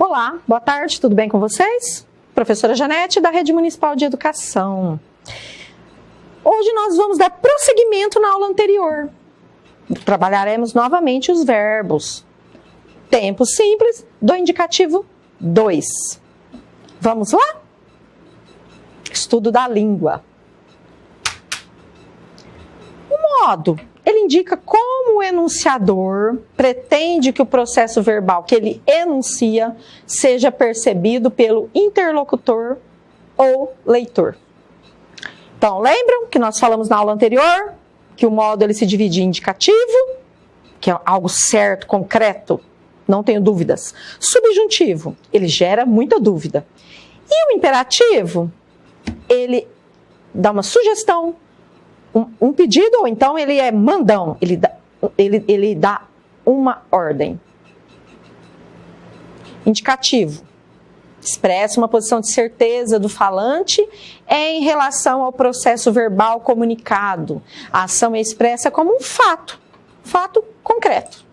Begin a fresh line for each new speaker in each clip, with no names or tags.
Olá, boa tarde, tudo bem com vocês? Professora Janete, da Rede Municipal de Educação. Hoje nós vamos dar prosseguimento na aula anterior. Trabalharemos novamente os verbos. Tempo simples do indicativo 2. Vamos lá? Estudo da língua. O modo, ele indica como o enunciador pretende que o processo verbal que ele enuncia seja percebido pelo interlocutor ou leitor. Então, lembram que nós falamos na aula anterior que o modo ele se divide em indicativo, que é algo certo, concreto, não tenho dúvidas. Subjuntivo, ele gera muita dúvida. E o imperativo, ele dá uma sugestão, um pedido, ou então ele é mandão, ele dá uma ordem. Indicativo, expressa uma posição de certeza do falante em relação ao processo verbal comunicado. A ação é expressa como um fato concreto.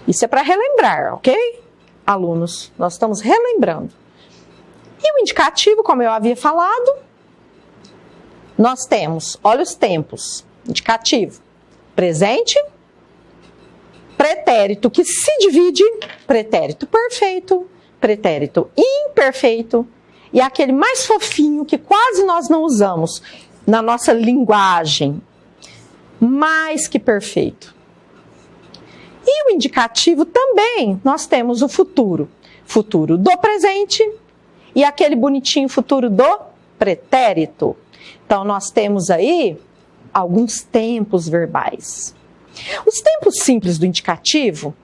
Isso é para relembrar, ok? Alunos, nós estamos relembrando. E o indicativo, como eu havia falado, nós temos, olha os tempos, indicativo, presente, pretérito que se divide, pretérito perfeito, pretérito imperfeito, e aquele mais fofinho que quase nós não usamos na nossa linguagem, mais que perfeito. E o indicativo também, nós temos o futuro do presente e aquele bonitinho futuro do pretérito. Então, nós temos aí alguns tempos verbais. Os tempos simples do indicativo,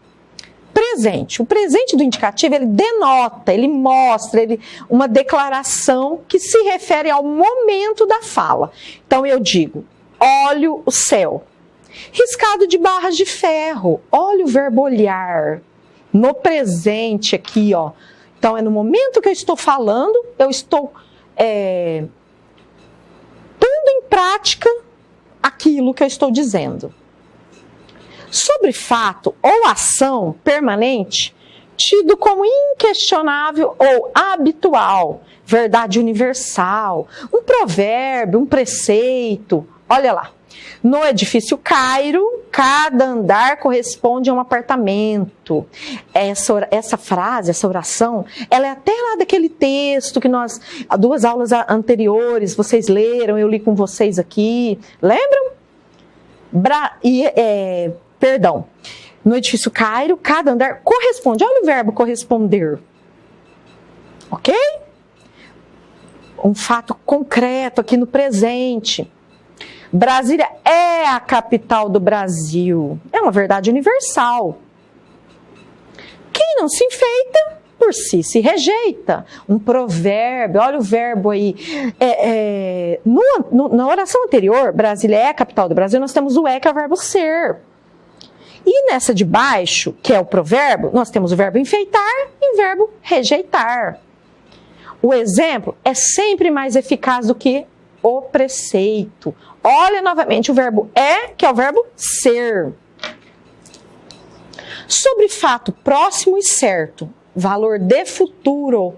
presente. O presente do indicativo, ele denota, ele mostra uma declaração que se refere ao momento da fala. Então, eu digo, olho o céu. Riscado de barras de ferro, olha o verbo olhar. No presente aqui, ó. Então, é no momento que eu estou falando, eu estou pondo em prática aquilo que eu estou dizendo. Sobre fato ou ação permanente, tido como inquestionável ou habitual, verdade universal, um provérbio, um preceito. Olha lá. No edifício Cairo, cada andar corresponde a um apartamento. Essa frase, essa oração, ela é até lá daquele texto que nós, há 2 aulas anteriores, vocês leram, eu li com vocês aqui. Lembram? Perdão. No edifício Cairo, cada andar corresponde. Olha o verbo corresponder. Ok? Um fato concreto aqui no presente. Brasília é a capital do Brasil. É uma verdade universal. Quem não se enfeita, por si se rejeita. Um provérbio, olha o verbo aí. Na oração anterior, Brasília é a capital do Brasil, nós temos o que é o verbo ser. E nessa de baixo, que é o provérbio, nós temos o verbo enfeitar e o verbo rejeitar. O exemplo é sempre mais eficaz do que o preceito. Olha novamente o verbo que é o verbo ser. Sobre fato próximo e certo, valor de futuro.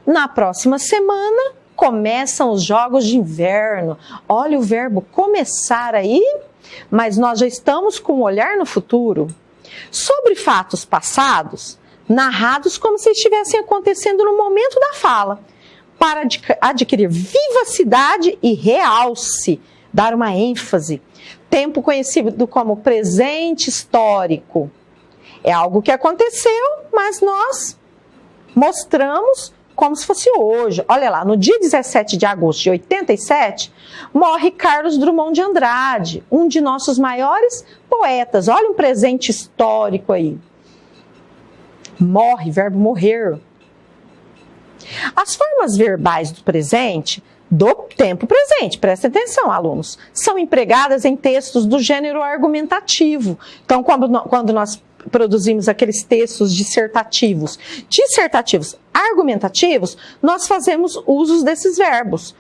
Na próxima semana começam os jogos de inverno. Olha o verbo começar aí, mas nós já estamos com um olhar no futuro. Sobre fatos passados, narrados como se estivessem acontecendo no momento da fala, para adquirir vivacidade e realce, dar uma ênfase. Tempo conhecido como presente histórico. É algo que aconteceu, mas nós mostramos como se fosse hoje. Olha lá, no dia 17 de agosto de 87, morre Carlos Drummond de Andrade, um de nossos maiores poetas. Olha um presente histórico aí. Morre, verbo morrer. As formas verbais do presente, do tempo presente, prestem atenção, alunos, são empregadas em textos do gênero argumentativo. Então, quando nós produzimos aqueles textos dissertativos, argumentativos, nós fazemos usos desses verbos,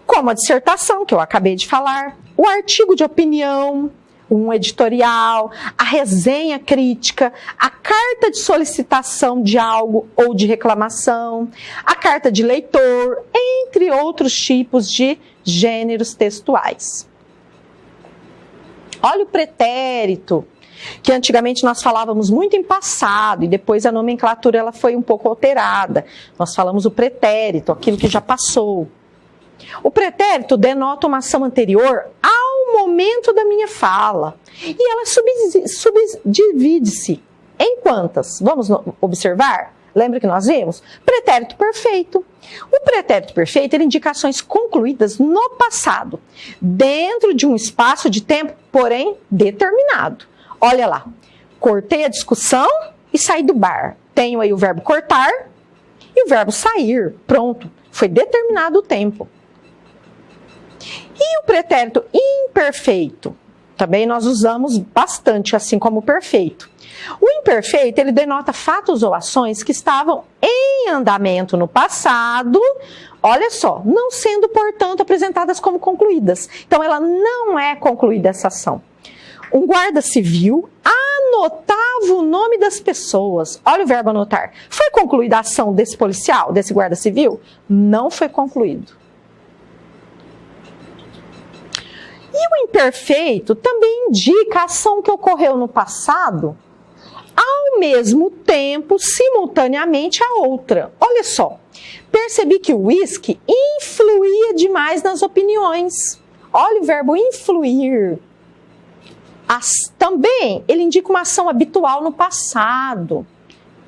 como a dissertação, que eu acabei de falar, o artigo de opinião, um editorial, a resenha crítica, a carta de solicitação de algo ou de reclamação, a carta de leitor, entre outros tipos de gêneros textuais. Olha o pretérito, que antigamente nós falávamos muito em passado e depois a nomenclatura ela foi um pouco alterada. Nós falamos o pretérito, aquilo que já passou. O pretérito denota uma ação anterior ao momento da minha fala e ela subdivide-se em quantas? Vamos observar? Lembra que nós vimos? Pretérito perfeito. O pretérito perfeito ele indica ações concluídas no passado, dentro de um espaço de tempo, porém determinado. Olha lá, cortei a discussão e saí do bar. Tenho aí o verbo cortar e o verbo sair. Pronto, foi determinado o tempo. E o pretérito imperfeito? Também nós usamos bastante, assim como o perfeito. O imperfeito, ele denota fatos ou ações que estavam em andamento no passado, olha só, não sendo, portanto, apresentadas como concluídas. Então, ela não é concluída essa ação. Um guarda civil anotava o nome das pessoas. Olha o verbo anotar. Foi concluída a ação desse policial, desse guarda civil? Não foi concluído. E o imperfeito também indica a ação que ocorreu no passado, ao mesmo tempo, simultaneamente a outra. Olha só, percebi que o uísque influía demais nas opiniões. Olha o verbo influir. Também ele indica uma ação habitual no passado,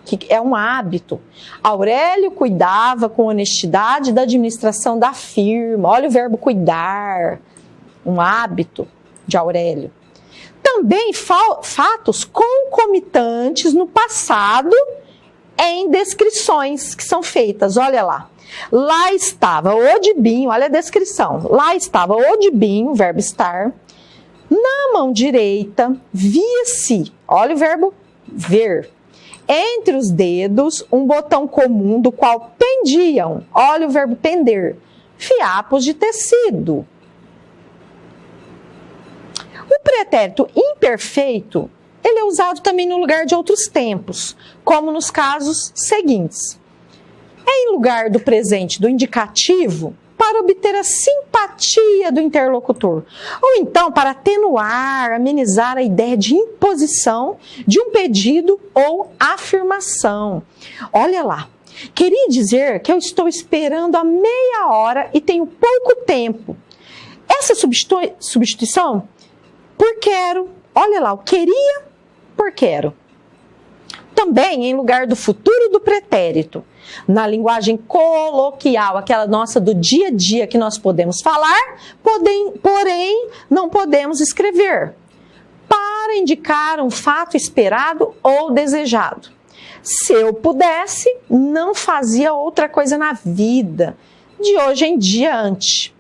que é um hábito. Aurélio cuidava com honestidade da administração da firma. Olha o verbo cuidar, um hábito de Aurélio. Também fatos concomitantes no passado em descrições que são feitas. Olha lá. Lá estava o Dibinho, olha a descrição. Lá estava o Dibinho, verbo estar. Na mão direita, via-se, olha o verbo ver, entre os dedos, um botão comum do qual pendiam, olha o verbo pender, fiapos de tecido. O pretérito imperfeito, ele é usado também no lugar de outros tempos, como nos casos seguintes. Em lugar do presente do indicativo, para obter a simpatia do interlocutor, ou então para atenuar, amenizar a ideia de imposição de um pedido ou afirmação. Olha lá, queria dizer que eu estou esperando há meia hora e tenho pouco tempo. Essa substituição, por quero, olha lá, o queria por quero. Também em lugar do futuro do pretérito, na linguagem coloquial, aquela nossa do dia a dia que nós podemos falar, porém não podemos escrever, para indicar um fato esperado ou desejado. Se eu pudesse, não fazia outra coisa na vida, de hoje em diante.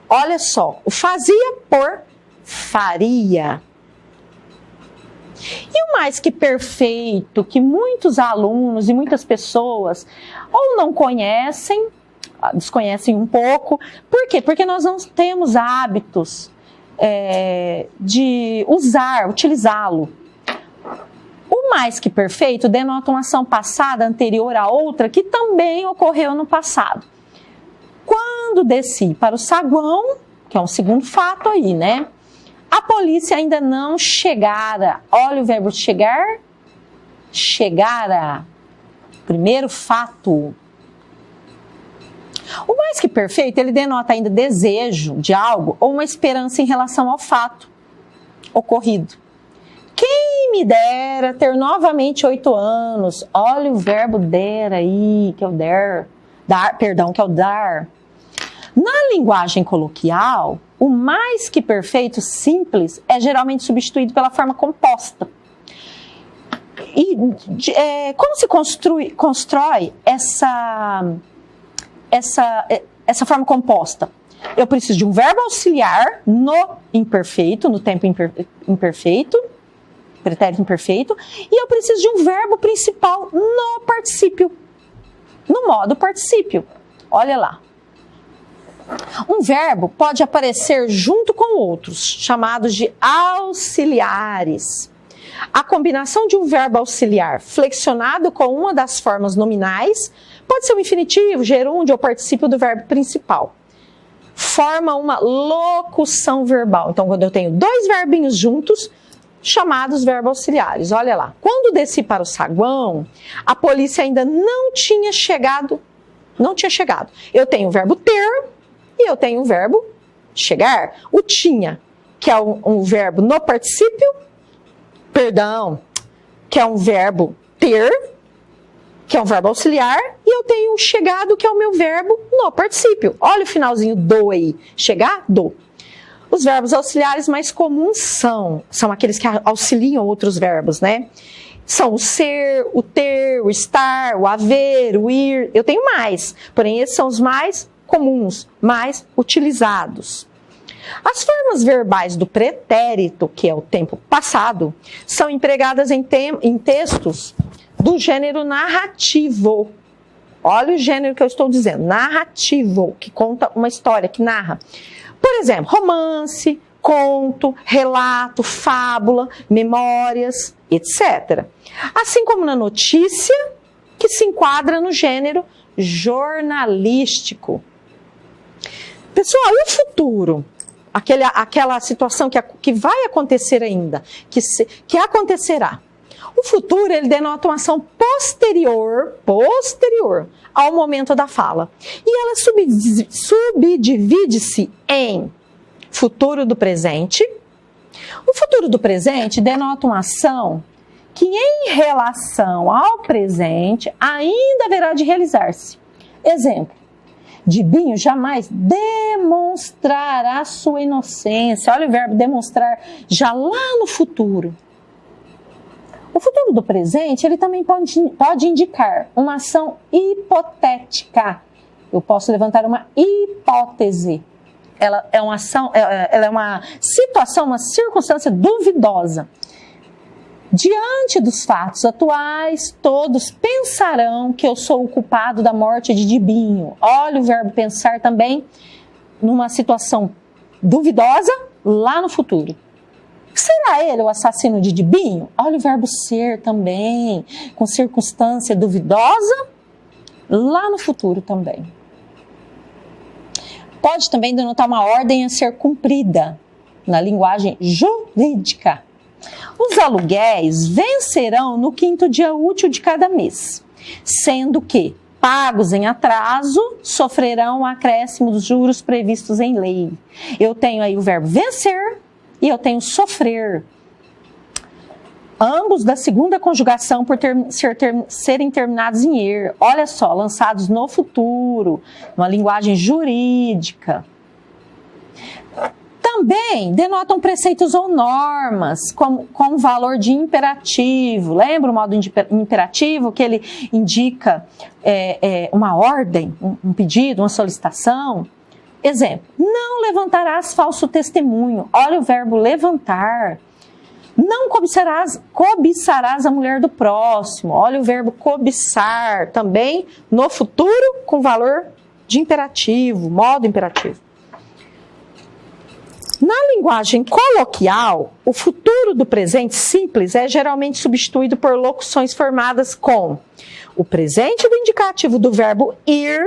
Olha só, o fazia por faria. E o mais que perfeito, que muitos alunos e muitas pessoas ou não conhecem, desconhecem um pouco. Por quê? Porque nós não temos hábitos de utilizá-lo. O mais que perfeito denota uma ação passada anterior a outra que também ocorreu no passado. Quando desci para o saguão, que é um segundo fato aí, né? A polícia ainda não chegara. Olha o verbo chegar. Chegara. Primeiro fato. O mais que perfeito, ele denota ainda desejo de algo ou uma esperança em relação ao fato ocorrido. Quem me dera ter novamente 8 anos. Olha o verbo der aí, que é o que é o dar. Na linguagem coloquial, o mais que perfeito simples é geralmente substituído pela forma composta. E como se constrói essa forma composta? Eu preciso de um verbo auxiliar no imperfeito, no tempo imperfeito, pretérito imperfeito, e eu preciso de um verbo principal no particípio, no modo particípio. Olha lá. Um verbo pode aparecer junto com outros, chamados de auxiliares. A combinação de um verbo auxiliar flexionado com uma das formas nominais pode ser o infinitivo, gerúndio ou particípio do verbo principal. Forma uma locução verbal. Então, quando eu tenho dois verbinhos juntos, chamados verbos auxiliares. Olha lá, quando desci para o saguão, a polícia ainda não tinha chegado. Eu tenho o verbo ter e eu tenho o verbo chegar. O tinha, que é um verbo no particípio, que é um verbo ter, que é um verbo auxiliar, e eu tenho o chegado, que é o meu verbo no particípio. Olha o finalzinho do aí, chegar, do. Os verbos auxiliares mais comuns são aqueles que auxiliam outros verbos, né? São o ser, o ter, o estar, o haver, o ir. Eu tenho mais, porém esses são os mais comuns, mais utilizados. As formas verbais do pretérito, que é o tempo passado, são empregadas em textos do gênero narrativo. Olha o gênero que eu estou dizendo, narrativo, que conta uma história, que narra. Por exemplo, romance, conto, relato, fábula, memórias, etc. Assim como na notícia, que se enquadra no gênero jornalístico. Pessoal, e o futuro? Aquela situação que vai acontecer ainda, que acontecerá. O futuro, ele denota uma ação posterior ao momento da fala. E ela subdivide-se em futuro do presente. O futuro do presente denota uma ação que, em relação ao presente, ainda haverá de realizar-se. Exemplo: Dibinho jamais demonstrará sua inocência. Olha o verbo demonstrar já lá no futuro. O futuro do presente, ele também pode indicar uma ação hipotética. Eu posso levantar uma hipótese. Ela é uma situação, uma circunstância duvidosa. Diante dos fatos atuais, todos pensarão que eu sou o culpado da morte de Dibinho. Olha o verbo pensar também numa situação duvidosa lá no futuro. Será ele o assassino de Dibinho? Olha o verbo ser também, com circunstância duvidosa lá no futuro também. Pode também denotar uma ordem a ser cumprida na linguagem jurídica. Os aluguéis vencerão no 5º dia útil de cada mês, sendo que, pagos em atraso, sofrerão o acréscimo dos juros previstos em lei. Eu tenho aí o verbo vencer e eu tenho sofrer. Ambos da segunda conjugação por serem terminados em er. Olha só, lançados no futuro, uma linguagem jurídica. Também denotam preceitos ou normas com valor de imperativo. Lembra o modo imperativo que ele indica uma ordem, um pedido, uma solicitação? Exemplo: não levantarás falso testemunho. Olha o verbo levantar. Não cobiçarás a mulher do próximo. Olha o verbo cobiçar, também no futuro com valor de imperativo, modo imperativo. Na linguagem coloquial, o futuro do presente simples é geralmente substituído por locuções formadas com o presente do indicativo do verbo ir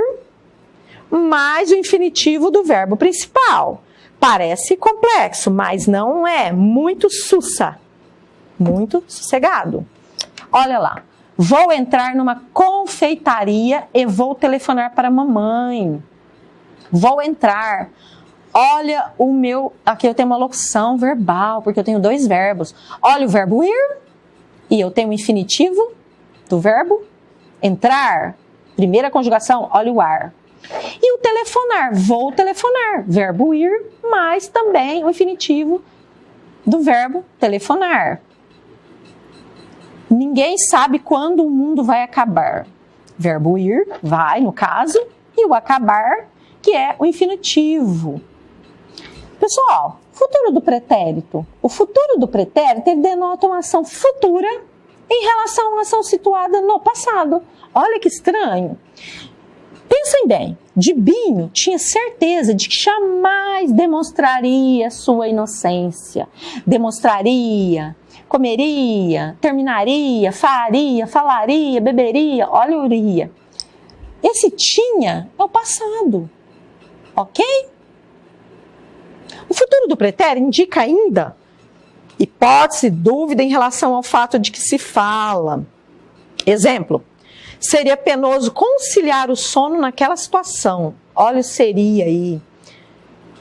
mais o infinitivo do verbo principal. Parece complexo, mas não é. Muito sussa, muito sossegado. Olha lá. Vou entrar numa confeitaria e vou telefonar para a mamãe. Vou entrar. Olha o meu... Aqui eu tenho uma locução verbal, porque eu tenho dois verbos. Olha o verbo ir e eu tenho o infinitivo do verbo entrar. Primeira conjugação, olha o ar. E o telefonar, vou telefonar, verbo ir, mas também o infinitivo do verbo telefonar. Ninguém sabe quando o mundo vai acabar. Verbo ir, vai, no caso, e o acabar, que é o infinitivo. Pessoal, futuro do pretérito. O futuro do pretérito, ele denota uma ação futura em relação a uma ação situada no passado. Olha que estranho. Pensem bem, Dibinho tinha certeza de que jamais demonstraria sua inocência. Demonstraria, comeria, terminaria, faria, falaria, beberia, olharia. Esse tinha é o passado, ok? O futuro do pretérito indica ainda hipótese, dúvida em relação ao fato de que se fala. Exemplo, seria penoso conciliar o sono naquela situação. Olha o seria aí.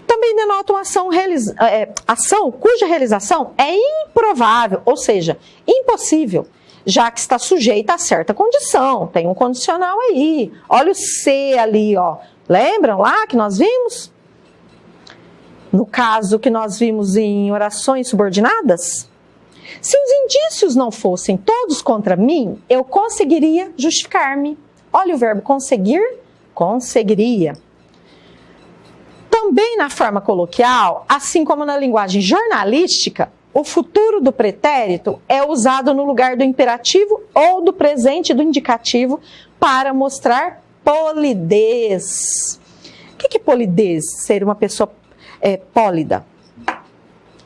Também denota uma ação cuja realização é improvável, ou seja, impossível, já que está sujeita a certa condição. Tem um condicional aí. Olha o se ali, ó. Lembram lá que nós vimos? No caso que nós vimos em orações subordinadas? Se os indícios não fossem todos contra mim, eu conseguiria justificar-me. Olha o verbo conseguir, conseguiria. Também na forma coloquial, assim como na linguagem jornalística, o futuro do pretérito é usado no lugar do imperativo ou do presente do indicativo para mostrar polidez. O que é polidez? Ser uma pessoa pólida,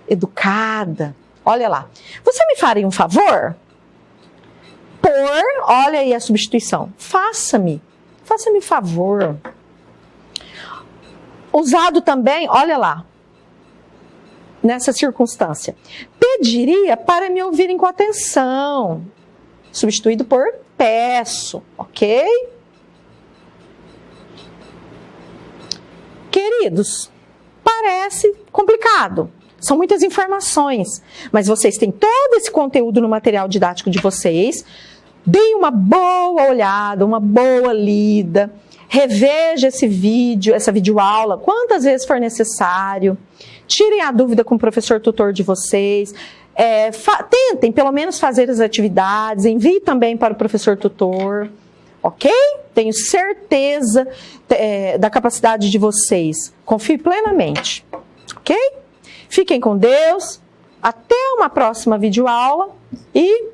educada. Olha lá. Você me faria um favor? Olha aí a substituição. Faça-me favor. Usado também, olha lá, nessa circunstância. Pediria para me ouvirem com atenção. Substituído por peço, ok? Queridos, parece complicado. São muitas informações, mas vocês têm todo esse conteúdo no material didático de vocês. Deem uma boa olhada, uma boa lida. Reveja esse vídeo, essa videoaula, quantas vezes for necessário. Tirem a dúvida com o professor tutor de vocês. Tentem, pelo menos, fazer as atividades. Envie também para o professor tutor. Ok? Tenho certeza da capacidade de vocês. Confio plenamente. Ok? Fiquem com Deus. Até uma próxima videoaula. E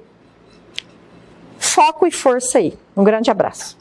foco e força aí. Um grande abraço.